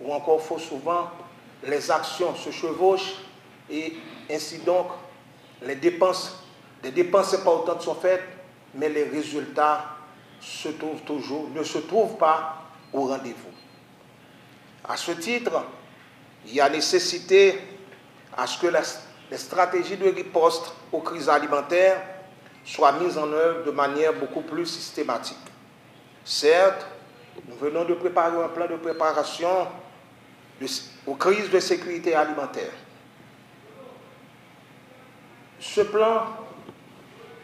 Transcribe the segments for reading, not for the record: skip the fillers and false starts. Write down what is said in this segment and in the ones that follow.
ou encore fort souvent, les actions se chevauchent et ainsi donc des dépenses importantes sont faites, mais les résultats ne se trouvent pas au rendez-vous. À ce titre, il y a nécessité à ce que les stratégies de riposte aux crises alimentaires soient mises en œuvre de manière beaucoup plus systématique. Certes, nous venons de préparer un plan de préparation aux crises de sécurité alimentaire. Ce plan,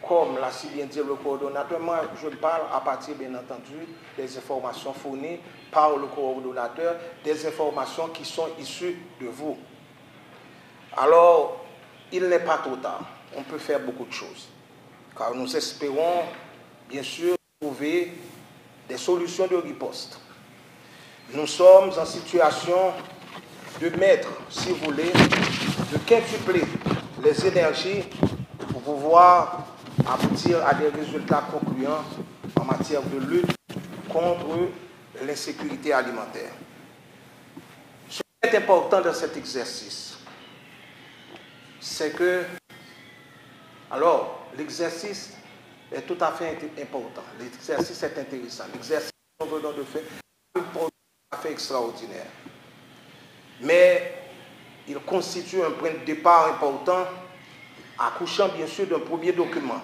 comme l'a si bien dit le coordonnateur, moi je parle à partir bien entendu des informations fournies par le coordonnateur, des informations qui sont issues de vous. Alors, il n'est pas trop tard, on peut faire beaucoup de choses, car nous espérons bien sûr trouver des solutions de riposte. Nous sommes en situation de mettre, si vous voulez, de quintupler les énergies pour pouvoir aboutir à des résultats concluants en matière de lutte contre l'insécurité alimentaire. Ce qui est important dans cet exercice, c'est que, alors, l'exercice est tout à fait important, l'exercice est intéressant, l'exercice que nous venons de faire est tout à fait extraordinaire. Mais il constitue un point de départ important, accouchant bien sûr d'un premier document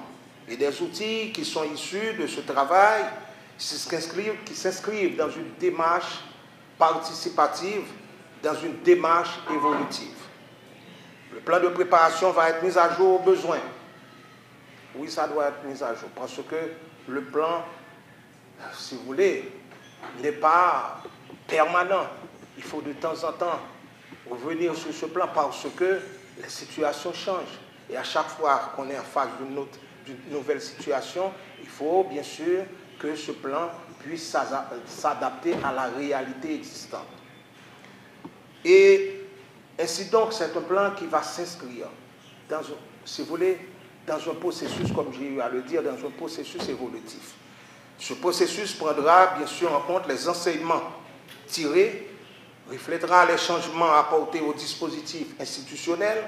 et des outils qui sont issus de ce travail, qui s'inscrivent dans une démarche participative, dans une démarche évolutive. Le plan de préparation va être mis à jour au besoin. Oui, ça doit être mis à jour, parce que le plan, si vous voulez, n'est pas permanent. Il faut de temps en temps revenir sur ce plan parce que les situations changent. Et à chaque fois qu'on est en face d'une nouvelle situation, il faut bien sûr que ce plan puisse s'adapter à la réalité existante. Et ainsi donc, c'est un plan qui va s'inscrire dans, si vous voulez, dans un processus, comme j'ai eu à le dire, dans un processus évolutif. Ce processus prendra bien sûr en compte les enseignements tirés, reflètera les changements apportés au dispositif institutionnel.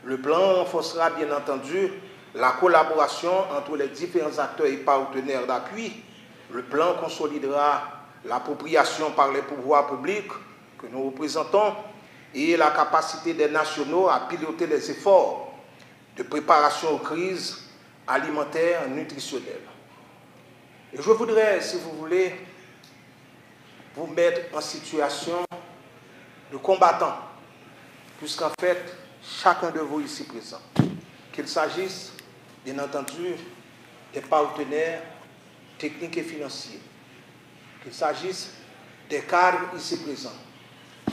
Le plan renforcera bien entendu la collaboration entre les différents acteurs et partenaires d'appui. Le plan consolidera l'appropriation par les pouvoirs publics que nous représentons et la capacité des nationaux à piloter les efforts de préparation aux crises alimentaires et nutritionnelles. Et je voudrais, si vous voulez, vous mettre en situation de combattant, puisqu'en fait, chacun de vous ici présent, qu'il s'agisse, bien entendu, des partenaires techniques et financiers, qu'il s'agisse des cadres ici présents,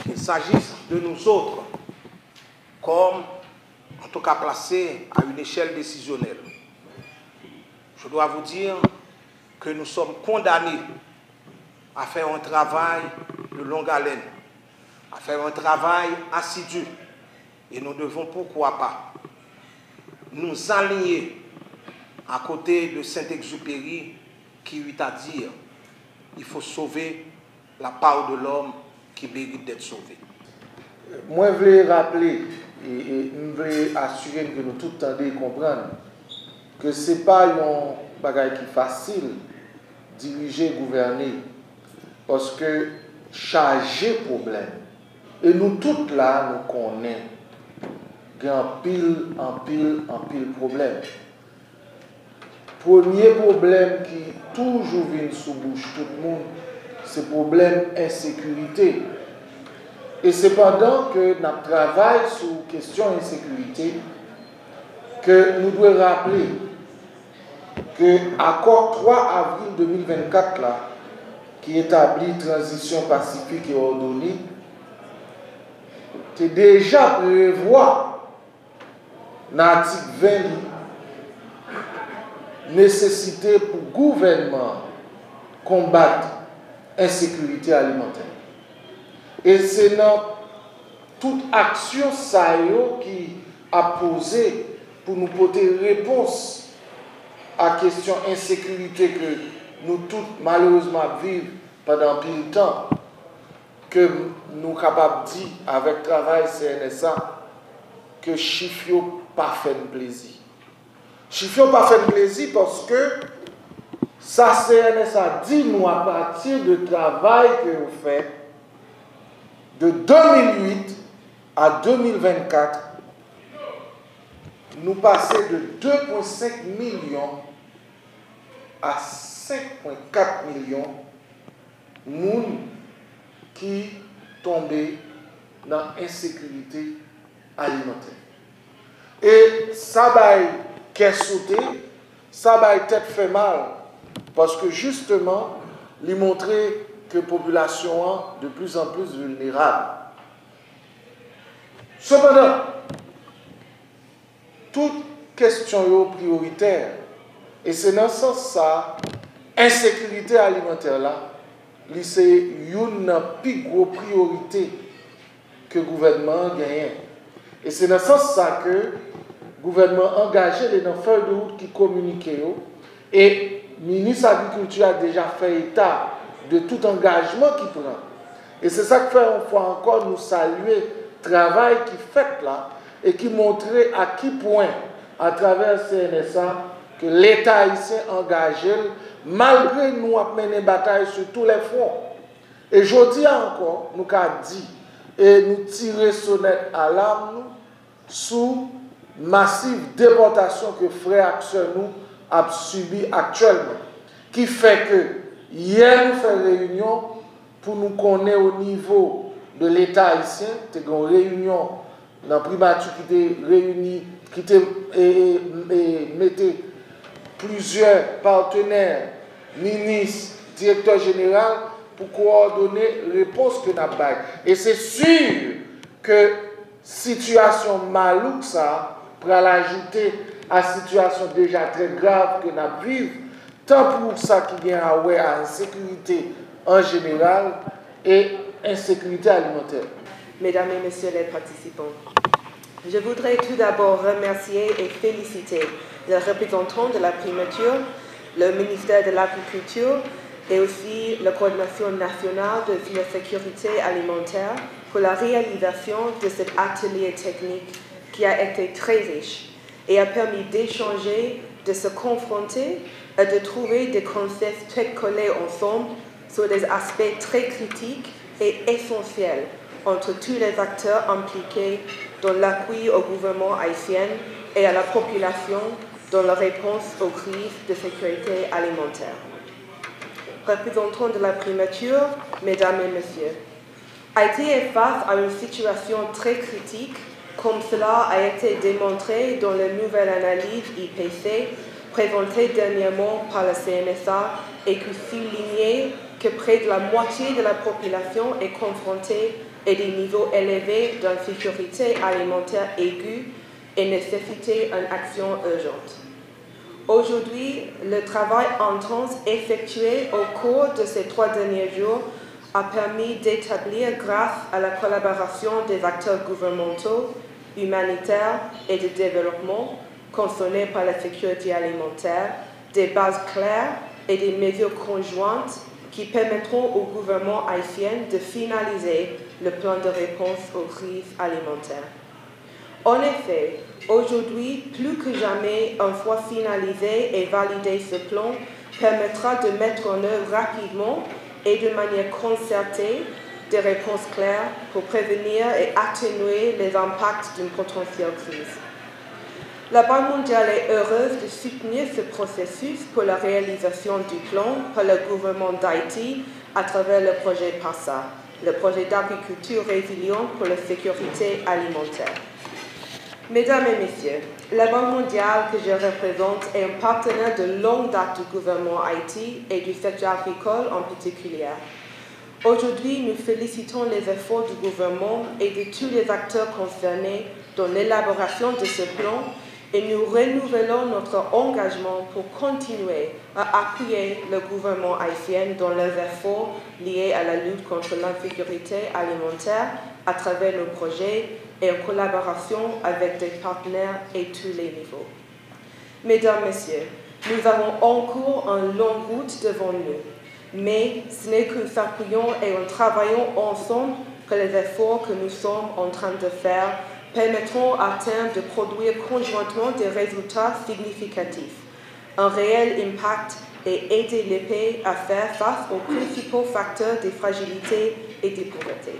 qu'il s'agisse de nous autres, comme, en tout cas, placés à une échelle décisionnelle. Je dois vous dire que nous sommes condamnés à faire un travail de longue haleine, à faire un travail assidu. Et nous devons, pourquoi pas, nous aligner à côté de Saint-Exupéry qui eut à dire il faut sauver la part de l'homme qui mérite d'être sauvé. Moi, je voulais rappeler et je voulais assurer que nous tout tendez comprendre que ce n'est pas un bagage qui est facile diriger, gouverner, parce que charger problème. Et nous tous là, nous connaissons en pile problème. Premier problème qui toujours vient sous bouche tout le monde, c'est le problème insécurité. Et c'est pendant que nous travaillons sur la question insécurité que nous devons rappeler que l'accord 3 avril 2024 là, qui établit transition pacifique et ordonnée, c'est déjà prévoit dans l'article 20 nécessité pour le gouvernement combattre l'insécurité alimentaire. Et c'est dans toute action ça qui a posé pour nous porter réponse à la question insécurité que nous tous malheureusement vivons pendant plus de temps. que nous sommes capables de dire avec le travail CNSA que chiffre pas fait plaisir. Chiffre pas fait plaisir parce que ça CNSA dit nous à partir du travail que vous faites de 2008 à 2024, nous passons de 2,5 millions à 5,4 millions de monde qui tombaient dans l'insécurité alimentaire. Et ça va qu'est sauté, ça va peut-être fait mal, parce que justement, il montrait que la population est de plus en plus vulnérable. Cependant, toute question est prioritaire. Et c'est dans ce sens ça, insécurité alimentaire là, c'est une plus grosse priorité que le gouvernement gagne. Et c'est dans ce sens ça que le gouvernement engagé les feuilles de route qui communiquent. Et le ministre de l'Agriculture a déjà fait état de tout engagement qu'il prend. Et c'est ça que fait une fois encore nous saluer le travail qui fait là et qui montrait à quel point, à travers CNSA, que l'État haïtien engagé, malgré nous avons mené une bataille sur tous les fronts. Et je dis encore, nous avons dit, et nous tirer sonnette à l'arme sous massive déportation que frères Action nous a subi actuellement. Qui fait que hier nous faisons réunion pour nous connaître au niveau de l'État haïtien, c'est une réunion dans la primature qui était réunie, qui mettait plusieurs partenaires, ministres, directeurs généraux pour coordonner les réponses que nous avons. Et c'est sûr que situation malouque ça pour l'ajouter à la situation déjà très grave que nous vivons, tant pour ça qui vient à l'insécurité en général et insécurité alimentaire. Mesdames et messieurs les participants, je voudrais tout d'abord remercier et féliciter les représentants de la primature, le ministère de l'Agriculture et aussi la Coordination nationale de la sécurité alimentaire pour la réalisation de cet atelier technique qui a été très riche et a permis d'échanger, de se confronter et de trouver des concepts très collés ensemble sur des aspects très critiques et essentiels entre tous les acteurs impliqués dans l'appui au gouvernement haïtien et à la population dans la réponse aux crises de sécurité alimentaire. Représentants de la primature, mesdames et messieurs, Haïti est face à une situation très critique, comme cela a été démontré dans la nouvelle analyse IPC présentée dernièrement par la CNSA et qui soulignait que près de la moitié de la population est confrontée à des niveaux élevés d'insécurité alimentaire aiguë et nécessitait une action urgente. Aujourd'hui, le travail intense effectué au cours de ces 3 derniers jours a permis d'établir, grâce à la collaboration des acteurs gouvernementaux, humanitaires et de développement concernés par la sécurité alimentaire, des bases claires et des mesures conjointes qui permettront au gouvernement haïtien de finaliser le plan de réponse aux crises alimentaires. En effet, aujourd'hui, plus que jamais, une fois finalisé et validé ce plan, permettra de mettre en œuvre rapidement et de manière concertée des réponses claires pour prévenir et atténuer les impacts d'une potentielle crise. La Banque mondiale est heureuse de soutenir ce processus pour la réalisation du plan par le gouvernement d'Haïti à travers le projet PASA, le projet d'agriculture résiliente pour la sécurité alimentaire. Mesdames et messieurs, la Banque mondiale que je représente est un partenaire de longue date du gouvernement Haïti et du secteur agricole en particulier. Aujourd'hui, nous félicitons les efforts du gouvernement et de tous les acteurs concernés dans l'élaboration de ce plan et nous renouvelons notre engagement pour continuer à appuyer le gouvernement haïtien dans leurs efforts liés à la lutte contre l'insécurité alimentaire à travers nos projets et en collaboration avec des partenaires à tous les niveaux. Mesdames, Messieurs, nous avons encore une longue route devant nous, mais ce n'est qu'en s'appuyant et en travaillant ensemble que les efforts que nous sommes en train de faire permettront à terme de produire conjointement des résultats significatifs, un réel impact et aider les pays à faire face aux principaux facteurs de fragilité et de pauvreté.